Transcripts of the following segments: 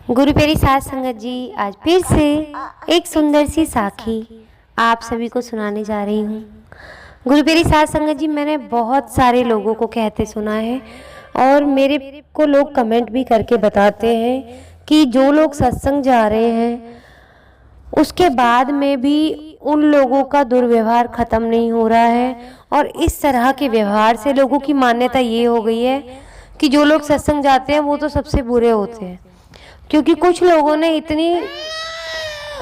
गुरु प्यारी साध संगत जी, आज फिर से एक सुंदर सी साखी आप सभी को सुनाने जा रही हूँ। गुरु प्यारी साध संगत जी, मैंने बहुत सारे लोगों को कहते सुना है और मेरे को लोग कमेंट भी करके बताते हैं कि जो लोग सत्संग जा रहे हैं उसके बाद में भी उन लोगों का दुर्व्यवहार ख़त्म नहीं हो रहा है। और इस तरह के व्यवहार से लोगों की मान्यता ये हो गई है कि जो लोग सत्संग जाते हैं वो तो सबसे बुरे होते हैं, क्योंकि कुछ लोगों ने इतनी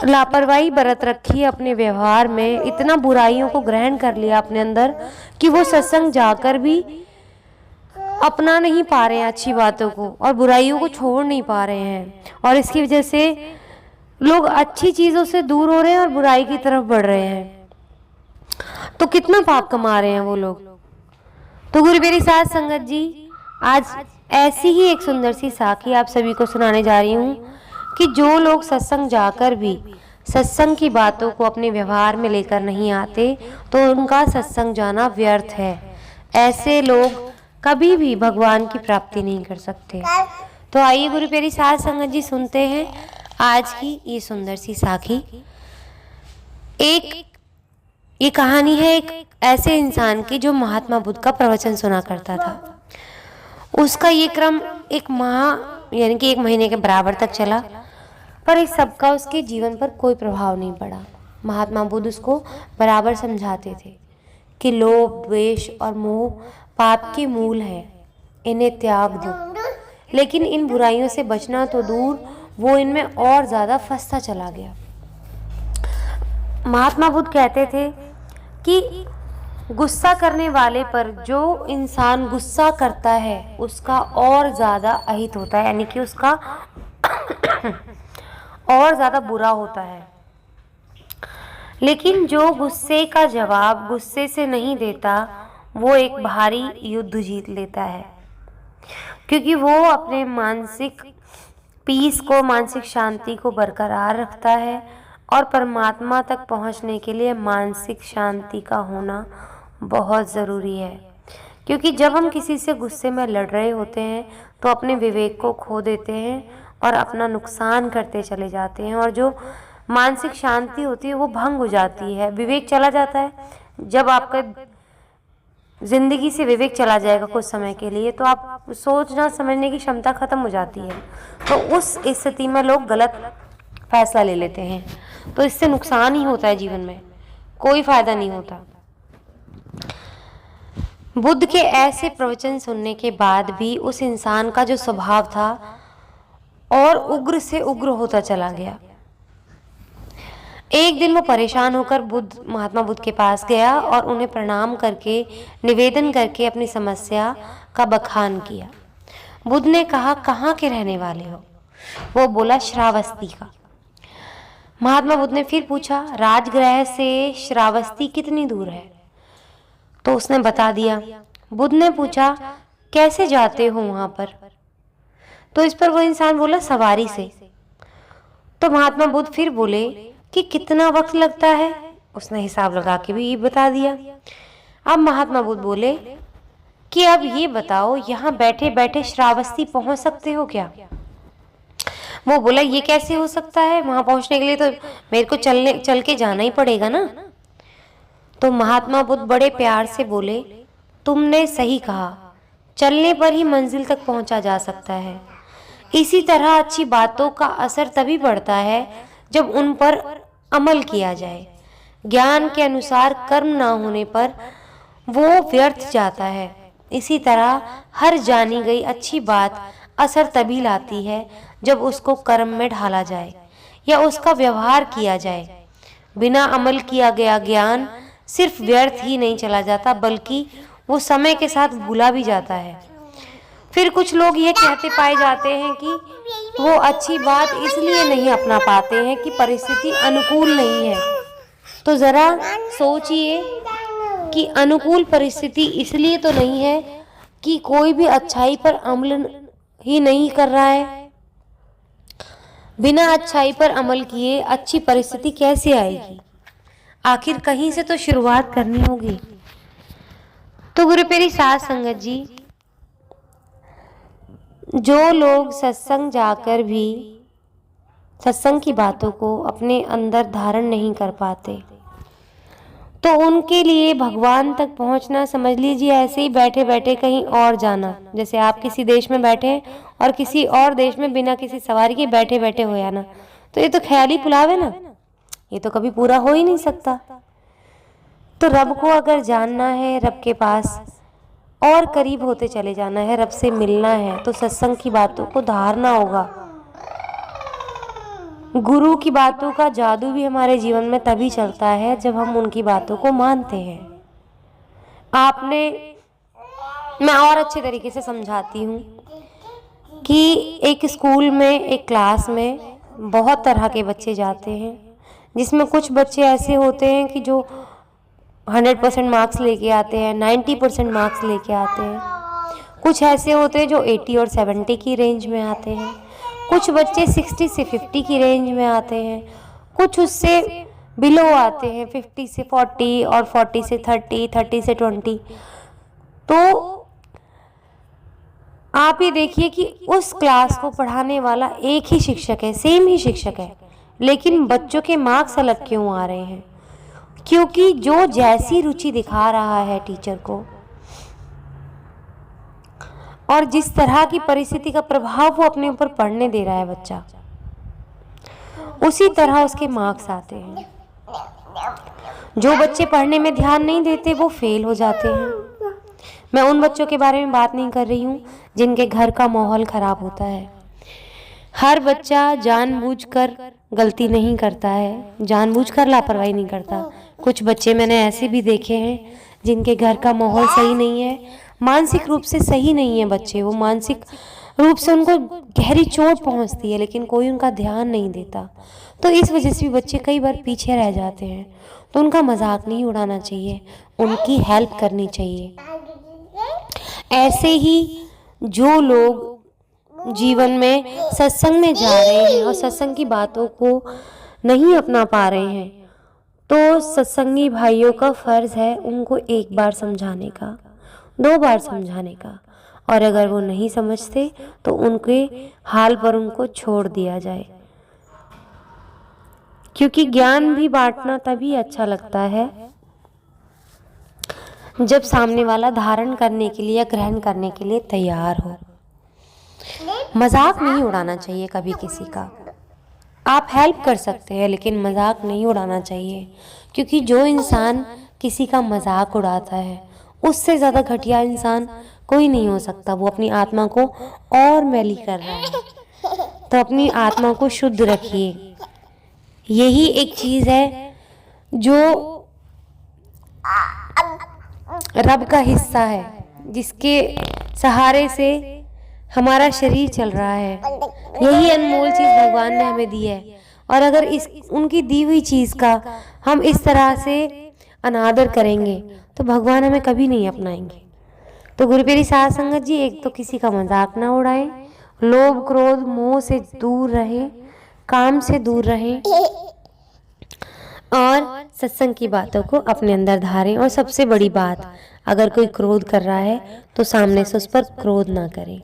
लापरवाही बरत रखी है अपने व्यवहार में, इतना बुराइयों को ग्रहण कर लिया अपने अंदर कि वो सत्संग जाकर भी अपना नहीं पा रहे हैं अच्छी बातों को और बुराइयों को छोड़ नहीं पा रहे हैं। और इसकी वजह से लोग अच्छी चीज़ों से दूर हो रहे हैं और बुराई की तरफ बढ़ रहे हैं। तो कितना पाप कमा रहे हैं वो लोग। तो गुरु मेरी साध संगत जी, आज ऐसी ही एक सुंदर सी साखी आप सभी को सुनाने जा रही हूँ कि जो लोग सत्संग जाकर भी सत्संग की बातों को अपने व्यवहार में लेकर नहीं आते तो उनका सत्संग जाना व्यर्थ है। ऐसे लोग कभी भी भगवान की प्राप्ति नहीं कर सकते। तो आइए गुरु प्यारी साध संगत जी, सुनते हैं आज की ये सुंदर सी साखी। ये कहानी है एक ऐसे इंसान की जो महात्मा बुद्ध का प्रवचन सुना करता था। उसका ये क्रम एक माह यानी कि 1 महीने के बराबर तक चला, पर इस सब का उसके जीवन पर कोई प्रभाव नहीं पड़ा। महात्मा बुद्ध उसको बराबर समझाते थे कि लोभ, द्वेष और मोह पाप के मूल है, इन्हें त्याग दो। लेकिन इन बुराइयों से बचना तो दूर, वो इनमें और ज़्यादा फंसता चला गया। महात्मा बुद्ध कहते थे कि गुस्सा करने वाले पर जो इंसान गुस्सा करता है उसका और ज़्यादा अहित होता है, यानी कि उसका और ज़्यादा बुरा होता है। लेकिन जो गुस्से का जवाब गुस्से से नहीं देता वो एक भारी युद्ध जीत लेता है, क्योंकि वो अपने मानसिक पीस को, मानसिक शांति को बरकरार रखता है। और परमात्मा तक पहुंचने के लिए मानसिक शांति का होना बहुत ज़रूरी है, क्योंकि जब हम किसी से गुस्से में लड़ रहे होते हैं तो अपने विवेक को खो देते हैं और अपना नुकसान करते चले जाते हैं, और जो मानसिक शांति होती है वो भंग हो जाती है, विवेक चला जाता है। जब आपका ज़िंदगी से विवेक चला जाएगा कुछ समय के लिए तो आप सोचना समझने की क्षमता ख़त्म हो जाती है। तो उस स्थिति में लोग गलत फैसला ले लेते हैं, तो इससे नुकसान ही होता है, जीवन में कोई फ़ायदा नहीं होता। बुद्ध के ऐसे प्रवचन सुनने के बाद भी उस इंसान का जो स्वभाव था और उग्र से उग्र होता चला गया। एक दिन वो परेशान होकर महात्मा बुद्ध के पास गया और उन्हें प्रणाम करके, निवेदन करके अपनी समस्या का बखान किया। बुद्ध ने कहा, कहाँ के रहने वाले हो? वो बोला, श्रावस्ती का। महात्मा बुद्ध ने फिर पूछा, राजगृह से श्रावस्ती कितनी दूर है? तो उसने बता दिया। बुद्ध ने पूछा, कैसे जाते हो वहां पर? तो इस पर वो इंसान बोला, सवारी से। तो महात्मा बुद्ध फिर बोले कि कितना वक्त लगता है? उसने हिसाब लगा के भी ये बता दिया। अब महात्मा बुद्ध बोले कि अब ये बताओ, यहाँ बैठे बैठे श्रावस्ती पहुंच सकते हो क्या? वो बोला, ये कैसे हो सकता है? वहां पहुंचने के लिए तो मेरे को चल के जाना ही पड़ेगा ना। तो महात्मा बुद्ध बड़े प्यार से बोले, तुमने सही कहा, चलने पर ही मंजिल तक पहुंचा जा सकता है। इसी तरह अच्छी बातों का असर तभी पड़ता है जब उन पर अमल किया जाए। ज्ञान के अनुसार कर्म ना होने पर वो व्यर्थ जाता है। इसी तरह हर जानी गई अच्छी बात असर तभी लाती है जब उसको कर्म में ढाला जाए या उसका व्यवहार किया जाए। बिना अमल किया गया ज्ञान सिर्फ व्यर्थ ही नहीं चला जाता, बल्कि वो समय के साथ भूला भी जाता है। फिर कुछ लोग ये कहते पाए जाते हैं कि वो अच्छी बात इसलिए नहीं अपना पाते हैं कि परिस्थिति अनुकूल नहीं है। तो ज़रा सोचिए कि अनुकूल परिस्थिति इसलिए तो नहीं है कि कोई भी अच्छाई पर अमल ही नहीं कर रहा है। बिना अच्छाई पर अमल किए अच्छी परिस्थिति कैसे आएगी? आखिर कहीं से तो शुरुआत करनी होगी। तो गुरु प्यारी साध संगत जी, जो लोग सत्संग जाकर भी सत्संग की बातों को अपने अंदर धारण नहीं कर पाते, तो उनके लिए भगवान तक पहुंचना समझ लीजिए ऐसे ही बैठे बैठे कहीं और जाना। जैसे आप किसी देश में बैठे हैं और किसी और देश में बिना किसी सवारी के बैठे बैठे हो आना, तो ये तो ख्याली पुलाव है ना, ये तो कभी पूरा हो ही नहीं सकता। तो रब को अगर जानना है, रब के पास और करीब होते चले जाना है, रब से मिलना है, तो सत्संग की बातों को धारना होगा। गुरु की बातों का जादू भी हमारे जीवन में तभी चलता है जब हम उनकी बातों को मानते हैं। मैं और अच्छे तरीके से समझाती हूँ कि एक स्कूल में, एक क्लास में बहुत तरह के बच्चे जाते हैं, जिसमें कुछ बच्चे ऐसे होते हैं कि जो 100% मार्क्स लेके आते हैं, 90% मार्क्स लेके आते हैं। कुछ ऐसे होते हैं जो 80 और 70 की रेंज में आते हैं। कुछ बच्चे 60 से 50 की रेंज में आते हैं। कुछ उससे बिलो आते हैं, 50 से 40 और 40 से 30, 30 से 20। तो आप ये देखिए कि उस क्लास को पढ़ाने वाला एक ही शिक्षक है, सेम ही शिक्षक है, लेकिन बच्चों के मार्क्स अलग क्यों आ रहे हैं? क्योंकि जो जैसी रुचि दिखा रहा है टीचर को और जिस तरह की परिस्थिति का प्रभाव वो अपने ऊपर पड़ने दे रहा है बच्चा, उसी तरह उसके मार्क्स आते हैं। जो बच्चे पढ़ने में ध्यान नहीं देते वो फेल हो जाते हैं। मैं उन बच्चों के बारे में बात नहीं कर रही हूँ जिनके घर का माहौल खराब होता है। हर बच्चा जानबूझकर गलती नहीं करता है, जानबूझकर लापरवाही नहीं करता। कुछ बच्चे मैंने ऐसे भी देखे हैं जिनके घर का माहौल सही नहीं है, मानसिक रूप से सही नहीं है बच्चे, वो मानसिक रूप से उनको गहरी चोट पहुंचती है, लेकिन कोई उनका ध्यान नहीं देता। तो इस वजह से भी बच्चे कई बार पीछे रह जाते हैं। तो उनका मजाक नहीं उड़ाना चाहिए, उनकी हेल्प करनी चाहिए। ऐसे ही जो लोग जीवन में सत्संग में जा रहे हैं और सत्संग की बातों को नहीं अपना पा रहे हैं, तो सत्संगी भाइयों का फर्ज है उनको एक बार समझाने का, 2 बार समझाने का, और अगर वो नहीं समझते तो उनके हाल पर उनको छोड़ दिया जाए। क्योंकि ज्ञान भी बांटना तभी अच्छा लगता है जब सामने वाला धारण करने के लिए या ग्रहण करने के लिए तैयार हो। मजाक नहीं उड़ाना चाहिए कभी किसी का। आप हेल्प कर सकते हैं लेकिन मजाक नहीं उड़ाना चाहिए, क्योंकि जो इंसान किसी का मजाक उड़ाता है उससे ज़्यादा घटिया इंसान कोई नहीं हो सकता। वो अपनी आत्मा को और मैली कर रहा है। तो अपनी आत्मा को शुद्ध रखिए। यही एक चीज़ है जो रब का हिस्सा है, जिसके सहारे से हमारा शरीर चल रहा है। यही अनमोल चीज़ भगवान ने हमें दी है, और अगर उनकी दी हुई चीज़ का हम इस तरह से अनादर करेंगे तो भगवान हमें कभी नहीं अपनाएंगे। तो गुरु प्यारी साध संगत जी, एक तो किसी का मजाक ना उड़ाएं, लोभ क्रोध मोह से दूर रहें, काम से दूर रहें, और सत्संग की बातों को अपने अंदर धारें। और सबसे बड़ी बात, अगर कोई क्रोध कर रहा है तो सामने से उस पर क्रोध ना करें।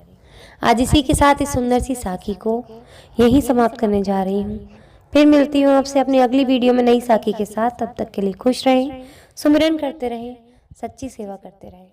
आज इसी के साथ इस सुंदर सी साखी को यहीं समाप्त करने जा रही हूँ। फिर मिलती हूँ आपसे अपनी अगली वीडियो में नई साखी के साथ। तब तक के लिए खुश रहें, सुमिरन करते रहें, सच्ची सेवा करते रहें।